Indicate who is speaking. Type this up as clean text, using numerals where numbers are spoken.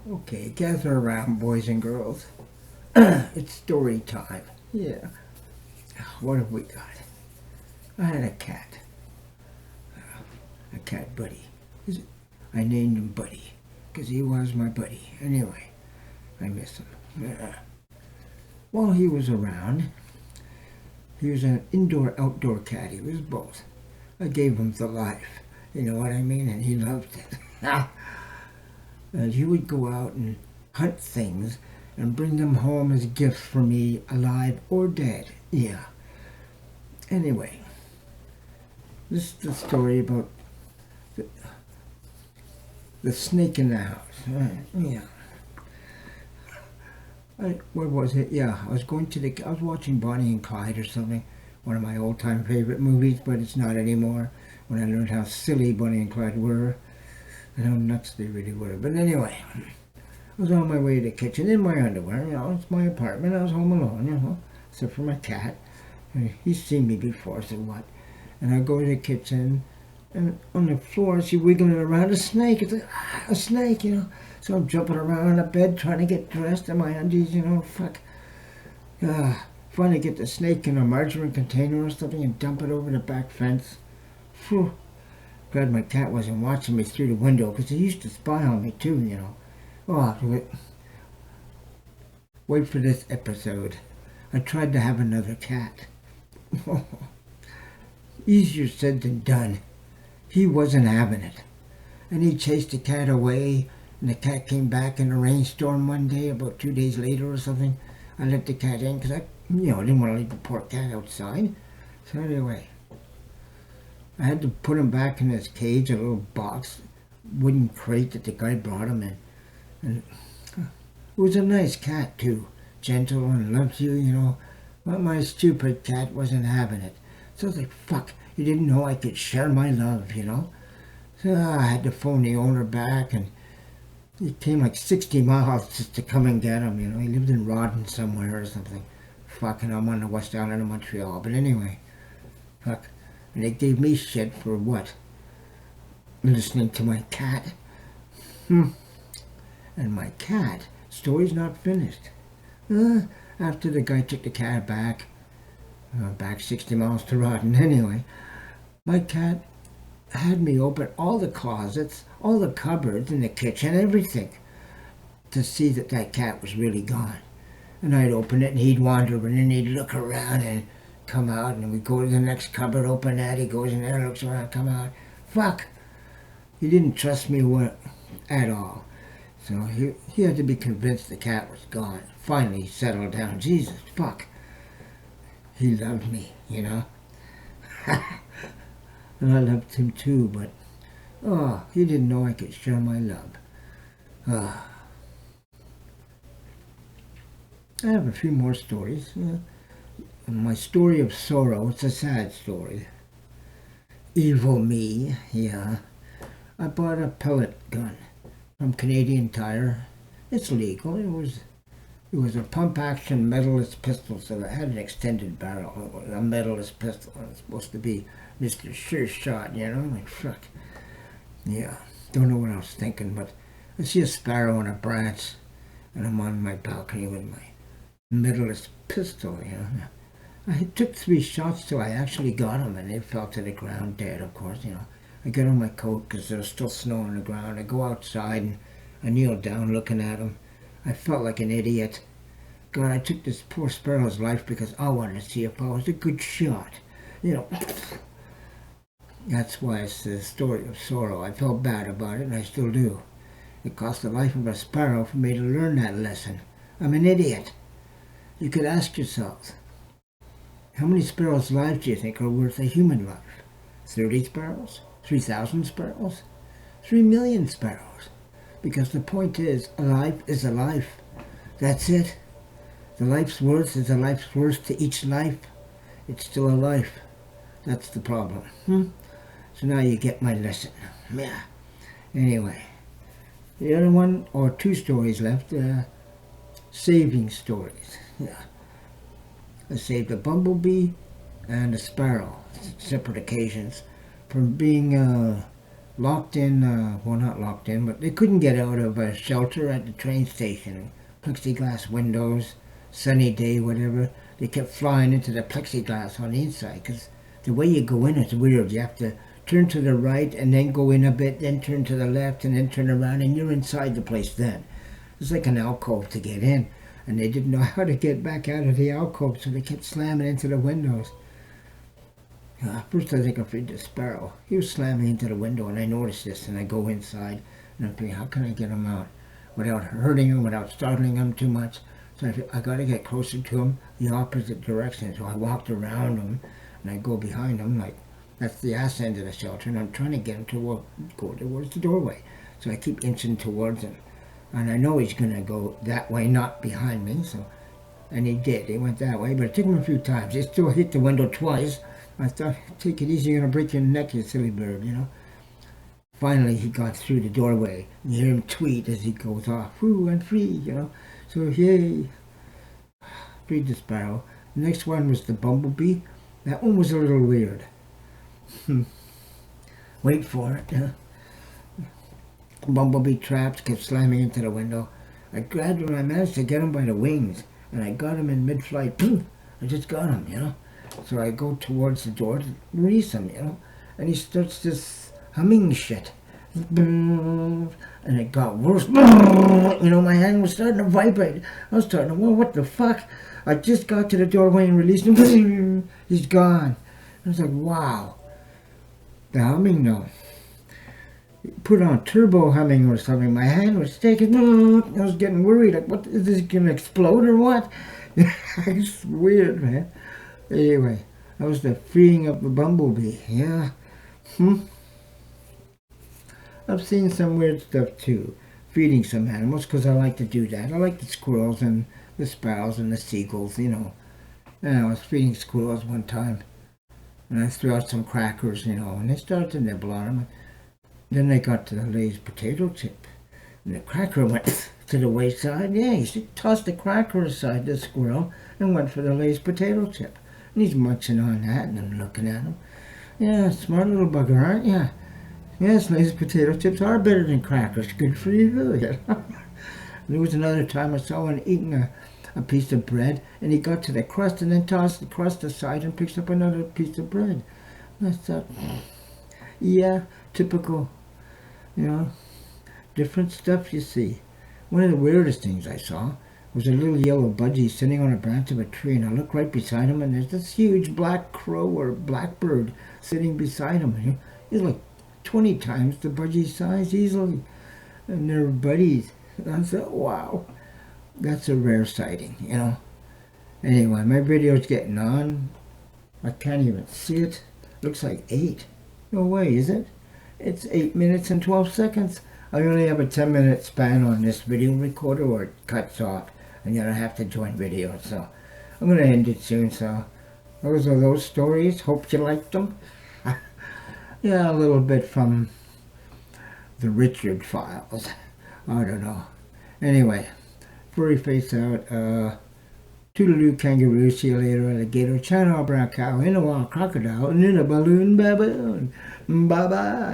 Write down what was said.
Speaker 1: Okay, gather around, boys and girls. It's story time. Yeah. What have we got? I had a cat buddy. I named him Buddy because he was my buddy. Anyway, I miss him. Yeah. While he was around, he was an indoor-outdoor cat. He was both. I gave him the life. You know what I mean? And he loved it. And he would go out and hunt things and bring them home as gifts for me, alive or dead. Yeah. Anyway, this is the story about the, the snake in the house. Yeah. Where was it? Yeah, I was watching Bonnie and Clyde or something, one of my old-time favorite movies, but it's not anymore. When I learned how silly Bonnie and Clyde were, and how nuts they really were. But anyway, I was on my way to the kitchen in my underwear. You know, it's my apartment. I was home alone. You know, except for my cat. He's seen me before, so what? And I go to the kitchen, and on the floor, she's wiggling around a snake. It's like, a snake, you know. So I'm jumping around in the bed trying to get dressed in my undies, you know, fuck. Finally get the snake in a margarine container or something and dump it over the back fence. Phew. Glad my cat wasn't watching me through the window because he used to spy on me too, you know. Oh, wait for this episode. I tried to have another cat. Easier said than done. He wasn't having it. And he chased the cat away, and the cat came back in a rainstorm one day, about 2 days later or something. I let the cat in because I didn't want to leave the poor cat outside. So anyway, I had to put him back in his cage, a little box, wooden crate that the guy brought him in. And it was a nice cat too, gentle and loves you, you know. But my stupid cat wasn't having it. So I was like, fuck, you didn't know I could share my love, you know. So I had to phone the owner back, and he came like 60 miles just to come and get him, you know. He lived in Rawdon somewhere or something. Fucking, I'm on the west island of Montreal. But anyway, fuck. And they gave me shit for what? Listening to my cat. And my cat, story's not finished. After the guy took the cat back 60 miles to Rawdon anyway, my cat had me open all the closets, all the cupboards in the kitchen, everything, to see that that cat was really gone. And I'd open it and he'd wander in and he'd look around and come out, and we'd go to the next cupboard, open that, he goes in there, looks around, come out. Fuck! He didn't trust me at all. So he had to be convinced the cat was gone. Finally he settled down. Jesus, fuck. He loved me, you know. And I loved him too, but he didn't know I could share my love. I have a few more stories. My story of sorrow, it's a sad story. Evil me, yeah. I bought a pellet gun from Canadian Tire. It's legal. It was a pump-action medalless pistol, so it had an extended barrel. It was a medalless pistol. It was supposed to be Mr. Sure Shot, you know? Like, fuck. Yeah, don't know what I was thinking, but I see a sparrow on a branch, and I'm on my balcony with my medalless pistol, you know? I took 3 shots till I actually got him, and they fell to the ground dead, of course, you know. I get on my coat because there was still snow on the ground. I go outside, and I kneel down looking at him. I felt like an idiot. God, I took this poor sparrow's life because I wanted to see if I was a good shot. You know, that's why it's the story of sorrow. I felt bad about it, and I still do. It cost the life of a sparrow for me to learn that lesson. I'm an idiot. You could ask yourself, how many sparrows' lives do you think are worth a human life? 30 sparrows? 3,000 sparrows? 3 million sparrows? Because the point is, a life is a life. That's it. The life's worth is a life's worth to each life. It's still a life. That's the problem. So now you get my lesson. Yeah. Anyway, the other one, or 2 stories left, saving stories. Yeah. I saved a bumblebee and a sparrow, separate occasions, from being locked in, well, not locked in, but they couldn't get out of a shelter at the train station. Plexiglass windows, sunny day, whatever. They kept flying into the plexiglass on the inside, because the way you go in is weird. You have to turn to the right and then go in a bit, then turn to the left and then turn around, and you're inside the place then. It's like an alcove to get in, and they didn't know how to get back out of the alcove, so they kept slamming into the windows. First I think I freed the sparrow. He was slamming into the window, and I noticed this, and I go inside, and I'm thinking, how can I get him out without hurting him, without startling him too much? So I got to get closer to him, the opposite direction. So I walked around him, and I go behind him, like that's the ass end of the shelter, and I'm trying to get him to go towards the doorway. So I keep inching towards him, and I know he's going to go that way, not behind me. So, and he did. He went that way, but it took him a few times. He still hit the window twice. I thought, take it easy, you're going to break your neck, you silly bird, you know. Finally, he got through the doorway. You hear him tweet as he goes off. Whoo, I'm free, you know. So, yay. Freed the sparrow. The next one was the bumblebee. That one was a little weird. Wait for it, yeah. Bumblebee trapped, kept slamming into the window. I grabbed him, I managed to get him by the wings, and I got him in mid-flight. I just got him, you know. So I go towards the door to release him, you know, and he starts this humming shit. And it got worse. You know, my hand was starting to vibrate. I was starting to, well, what the fuck? I just got to the doorway and released him. He's gone. I was like, wow. The humming, though. Put on turbo humming or something. My hand was taking. I was getting worried. Like, what, is this going to explode or what? It's weird, man. Anyway, that was the freeing of the bumblebee. Yeah. I've seen some weird stuff too. Feeding some animals, because I like to do that. I like the squirrels and the sparrows and the seagulls, you know. And I was feeding squirrels one time. And I threw out some crackers, you know, and they started to nibble on them. Then they got to the Lay's potato chip. And the cracker went to the wayside. Yeah, he tossed the cracker aside, the squirrel, and went for the Lay's potato chip. And he's munching on that, and I'm looking at him. Yeah, smart little bugger, aren't you? Yes, Lay's potato chips are better than crackers. Good for you. There was another time I saw one eating a piece of bread, and he got to the crust and then tossed the crust aside and picks up another piece of bread. And I thought, yeah, typical, you know, different stuff you see. One of the weirdest things I saw was a little yellow budgie sitting on a branch of a tree, and I look right beside him, and there's this huge black crow or blackbird sitting beside him. He's like 20 times the budgie size easily, and they're buddies. And I thought, wow, that's a rare sighting, you know. Anyway, my video's getting on. I can't even see it. Looks like 8. No way, is it? It's 8 minutes and 12 seconds. I only have a 10-minute span on this video recorder, or it cuts off, and then I have to join video. So I'm going to end it soon. So those are those stories. Hope you liked them. Yeah, a little bit from the Richard Files. I don't know. Anyway, furry face out. Toodaloo kangaroo, see you later, alligator, China brown cow, in a wild crocodile, and in a balloon baboon. Bye-bye.